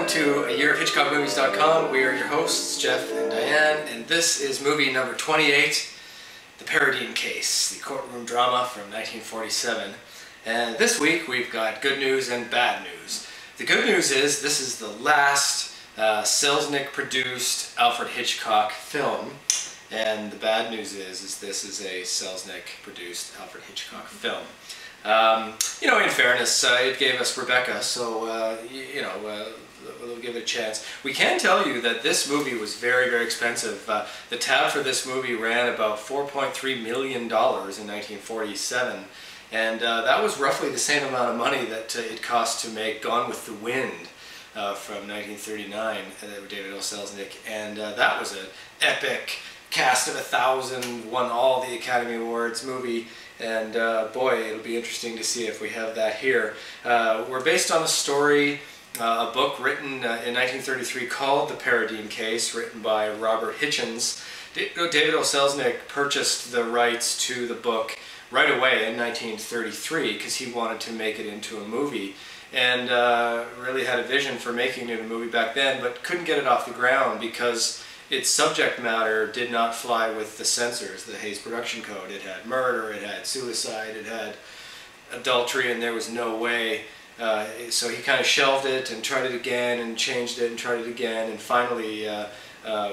welcome to ayearofhitchcockmovies.com. We are your hosts, Jeff and Diane, and this is movie number 28, The PARADINE Case, the courtroom drama from 1947. And this week we've got good news and bad news. The good news is this is the last Selznick-produced Alfred Hitchcock film, and the bad news is this is a Selznick-produced Alfred Hitchcock film. You know, in fairness, it gave us Rebecca, so, we'll give it a chance. We can tell you that this movie was very, very expensive. The tab for this movie ran about $4.3 million in 1947, and that was roughly the same amount of money that it cost to make Gone with the Wind from 1939, with David O. Selznick, and that was an epic cast of 1,000, won all the Academy Awards movie. And boy, it'll be interesting to see if we have that here. We're based on a story, a book written in 1933 called The PARADINE Case, written by Robert Hitchens. David O. Selznick purchased the rights to the book right away in 1933 because he wanted to make it into a movie, and really had a vision for making it a movie back then, but couldn't get it off the ground because its subject matter did not fly with the censors, the Hays Production Code. It had murder, it had suicide, it had adultery, and there was no way. So he kind of shelved it and tried it again and changed it and tried it again, and finally,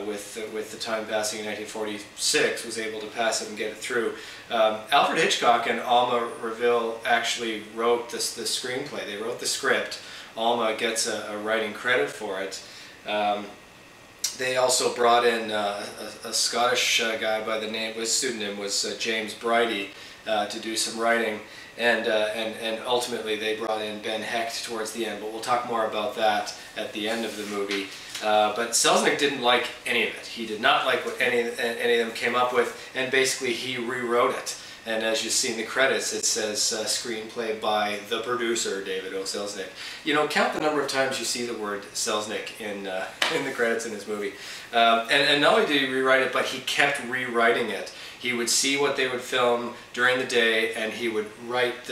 with the time passing in 1946, was able to pass it and get it through. Alfred Hitchcock and Alma Reville actually wrote the screenplay. They wrote the script. Alma gets a writing credit for it. They also brought in a Scottish guy by the name, his pseudonym was James Bridie, to do some writing, and ultimately they brought in Ben Hecht towards the end, but we'll talk more about that at the end of the movie. But Selznick didn't like any of it. He did not like what any of them came up with, and basically he rewrote it. And as you see in the credits, it says screenplay by the producer, David O. Selznick. You know, count the number of times you see the word Selznick in the credits in this movie. And not only did he rewrite it, but he kept rewriting it. He would see what they would film during the day, and he would write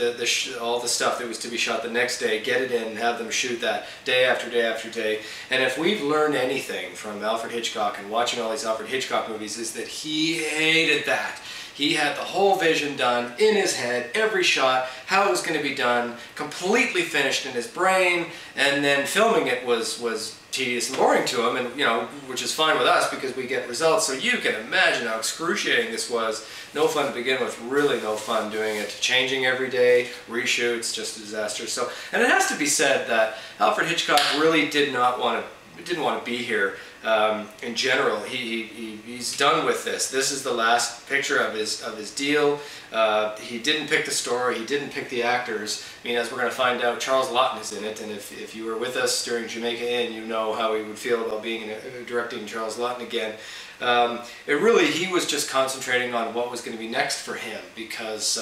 all the stuff that was to be shot the next day, get it in, and have them shoot that day after day after day. And if we've learned anything from Alfred Hitchcock and watching all these Alfred Hitchcock movies, is that he hated that. He had the whole vision done in his head, every shot, how it was going to be done, completely finished in his brain, and then filming it was tedious and boring to him, and which is fine with us because we get results. So you can imagine how excruciating this was. No fun to begin with, really no fun doing it. Changing every day, reshoots, just a disaster. So, and it has to be said that Alfred Hitchcock really didn't want to be here. In general, he's done with this. This is the last picture of his deal. He didn't pick the story. He didn't pick the actors. I mean, as we're going to find out, Charles Laughton is in it, and if you were with us during Jamaica Inn, you know how he would feel about being directing Charles Laughton again. He was just concentrating on what was going to be next for him because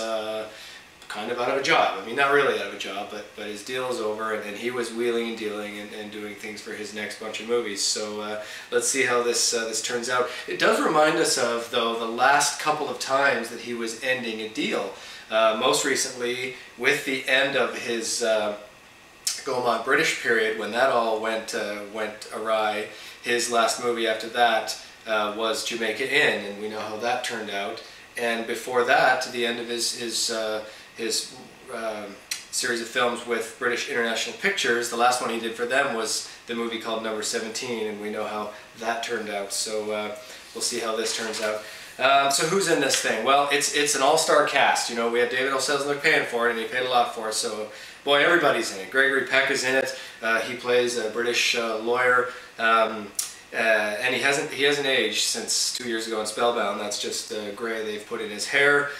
kind of out of a job. I mean, not really out of a job, but his deal is over, and he was wheeling and dealing and doing things for his next bunch of movies. So let's see how this turns out. It does remind us of, though, the last couple of times that he was ending a deal. Most recently, with the end of his Gaumont British period, when that all went awry. His last movie after that was Jamaica Inn, and we know how that turned out. And before that, to the end of his series of films with British International Pictures, the last one he did for them was the movie called Number 17, and we know how that turned out. So we'll see how this turns out. So who's in this thing? Well, it's an all-star cast. You know, we have David O. Selznick paying for it, and he paid a lot for it. So boy, everybody's in it. Gregory Peck is in it. He plays a British lawyer. And he hasn't aged since 2 years ago in Spellbound. That's just gray they've put in his hair.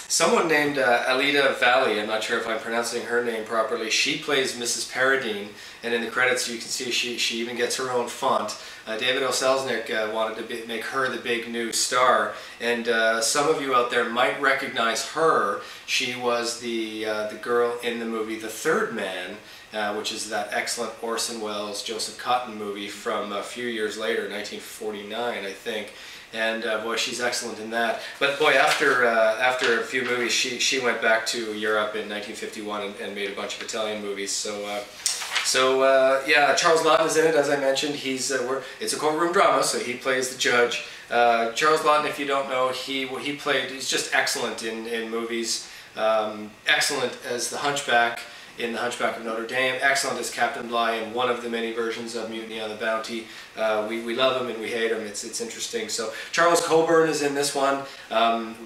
Someone named Alida Valli, I'm not sure if I'm pronouncing her name properly, she plays Mrs. Paradine, and in the credits you can see she even gets her own font. David O. Selznick wanted to make her the big new star, and some of you out there might recognize her. She was the girl in the movie The Third Man, which is that excellent Orson Welles, Joseph Cotten movie from a few years later, 1949, I think. And boy, she's excellent in that. But boy, after a few movies, she went back to Europe in 1951 and made a bunch of Italian movies. So So yeah, Charles Laughton is in it, as I mentioned. He's it's a courtroom drama, so he plays the judge. Charles Laughton, if you don't know, he's just excellent in movies. Excellent as the Hunchback in The Hunchback of Notre Dame, excellent as Captain Bligh in one of the many versions of Mutiny on the Bounty. We love him and we hate him. It's interesting. So Charles Coburn is in this one.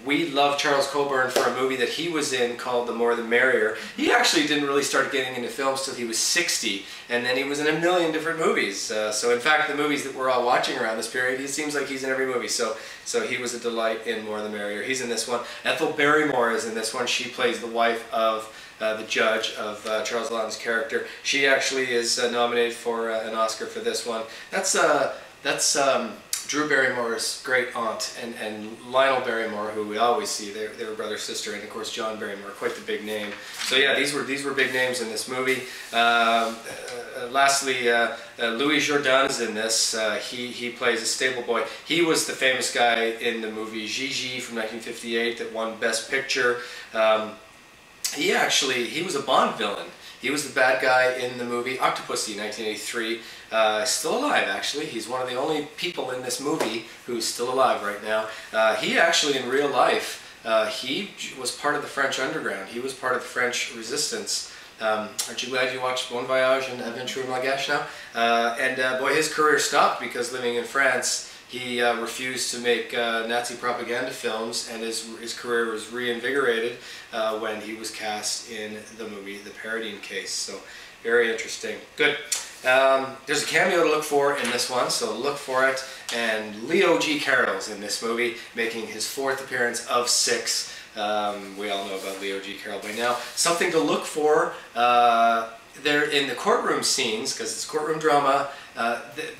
We love Charles Coburn for a movie that he was in called The More the Merrier. He actually didn't really start getting into films till he was 60, and then he was in a million different movies. So in fact, the movies that we're all watching around this period, he seems like he's in every movie. So he was a delight in More the Merrier. He's in this one. Ethel Barrymore is in this one. She plays the wife of the judge of Charles Laughton's character. She actually is nominated for an Oscar for this one. That's Drew Barrymore's great aunt, and Lionel Barrymore, who we always see. They were brother sister, and of course John Barrymore, quite the big name. So yeah, these were big names in this movie. Lastly, Louis Jourdan is in this. He plays a stable boy. He was the famous guy in the movie Gigi from 1958 that won Best Picture. He was a Bond villain. He was the bad guy in the movie Octopussy, 1983. Still alive, actually. He's one of the only people in this movie who's still alive right now. He actually, in real life, he was part of the French underground. He was part of the French resistance. Aren't you glad you watched Bon Voyage and Aventure in Lagash now? Boy, his career stopped because living in France, he refused to make Nazi propaganda films, and his career was reinvigorated when he was cast in the movie The PARADINE Case. So very interesting. Good. There's a cameo to look for in this one, so look for it. And Leo G. Carroll's in this movie, making his 4th appearance of 6. We all know about Leo G. Carroll by now. Something to look for there in the courtroom scenes, because it's courtroom drama.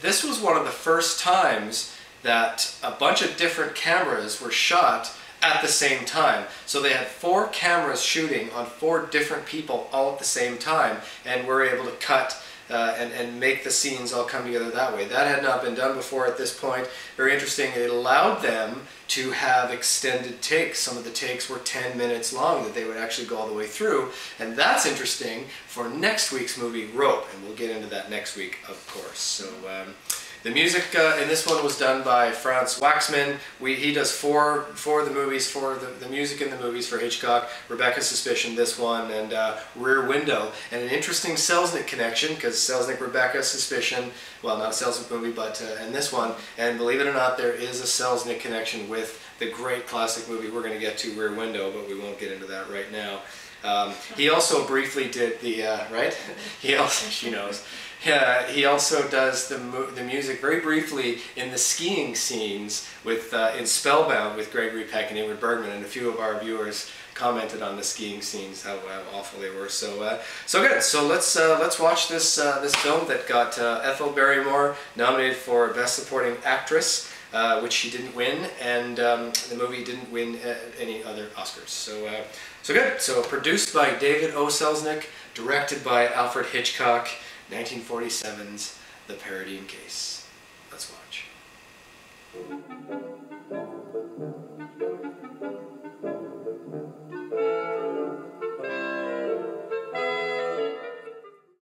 This was one of the first times that a bunch of different cameras were shot at the same time. So they had 4 cameras shooting on 4 different people all at the same time, and were able to cut and make the scenes all come together that way. That had not been done before at this point. Very interesting. It allowed them to have extended takes. Some of the takes were 10 minutes long that they would actually go all the way through, and that's interesting for next week's movie, Rope, and we'll get into that next week, of course. So the music in this one was done by Franz Waxman. He does for the movies, for the music in the movies for Hitchcock, Rebecca's Suspicion, this one, and Rear Window. And an interesting Selznick connection, because Selznick, Rebecca's Suspicion, well, not a Selznick movie, but and this one, and believe it or not, there is a Selznick connection with the great classic movie we're going to get to, Rear Window, but we won't get into that right now. He also briefly did the, right? He also, she knows. He also does the music very briefly in the skiing scenes with in Spellbound with Gregory Peck and Ingrid Bergman, and a few of our viewers commented on the skiing scenes, how awful they were. So good. So let's watch this this film that got Ethel Barrymore nominated for Best Supporting Actress, which she didn't win, and the movie didn't win any other Oscars. So good. So produced by David O. Selznick, directed by Alfred Hitchcock. 1947's The PARADINE Case. Let's watch.